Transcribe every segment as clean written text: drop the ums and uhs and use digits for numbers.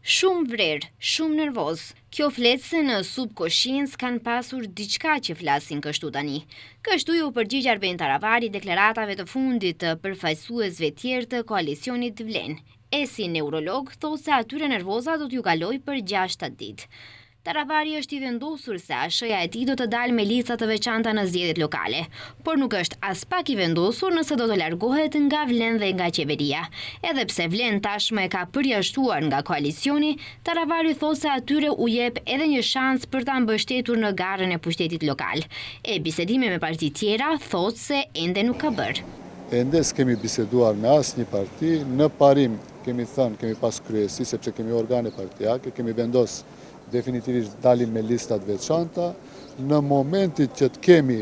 Shumë vrerë, shumë nervoz. Kjo fletëse në subkonsciencë kanë pasur diçka që flasin kështu tani. Kështu ju përgjigj Arben Taravari deklaratave të fundit të përfaqësuesve tjerë të koalicionit Vlen. E si neurolog thosë se atyre nervoza do t'ju kaloj për 6-7 ditë. Taravari është i vendosur se ASH-ja e tij do të dalë me lista të veçanta në zgjedhjet lokale, por nuk është as pak i vendosur nëse do të largohet nga Vlen dhe nga qeveria. Edhe pse Vlen tashmë e ka përjashtuar nga koalicioni, Taravari thosë se atyre u jep edhe një shans për ta mbështetur në garën e pushtetit lokal. E bisedime me parti tjera thosë se ende nuk ka bërë. Ende s'kemi biseduar me asnjë parti, në parim kemi thënë, kemi pas kryesi, sepse kemi organe partijake, kemi vendos definitivisht dalin me listat veçanta. Në momentit që të kemi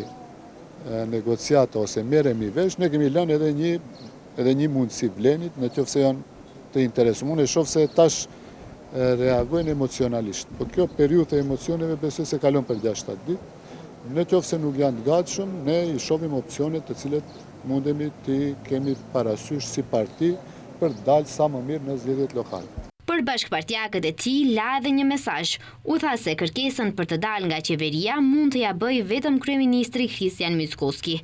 negociata ose merremi vesh, ne kemi lënë edhe një mundësi Vlenit, në qoftë se janë të interesuar. Unë e shoh se tash reagojnë emocionalisht. Po kjo periudhë e emocioneve besoj se kalon për 6-7 ditë. Në qoftë se nuk janë të gatshëm, ne i shohim opsionet të cilet mundemi të kemi parasysh si parti për të dalë sa më mirë në zgjedhjet lokale. Për bashkëpartiakët e tij la edhe një mesazh. U tha se kërkesën për të dalë nga qeveria mund të ja bëjë vetëm kryeministri Kristian Mickoski.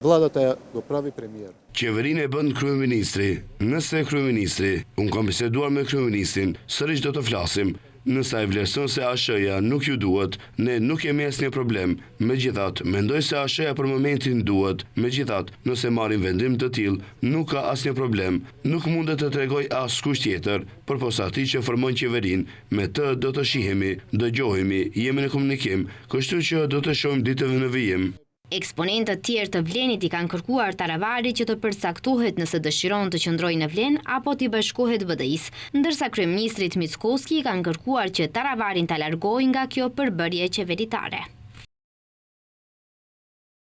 Vllata do pravi premier. Qeverinë e bën kryeministri. Nëse kryeministri, unë kam biseduar me kryeministrin, sërish do të flasim. Nëse ai vlerëson se ASH-ja nuk ju duhet, ne nuk kemi asnjë problem. Megjithatë, mendoj se ASH-ja për momentin duhet. Megjithatë, nëse marrim vendim të tillë, nuk ka asnjë problem. Nuk mundet të tregoj askush tjetër, përposa atij që formon qeverinë. Me të do të shihemi, dëgjohemi, jemi në komunikim, kështu që do të shohim ditën në vijim. Eksponentët tjerë të Vlenit i kanë kërkuar Taravarit që të përcaktohet nëse dëshiron të qëndrojë në Vlen apo t'i bashkohet BDI-s, ndërsa kryeministrit Mickoski i kanë kërkuar që Taravarin ta largojë nga kjo përbërje qeveritare.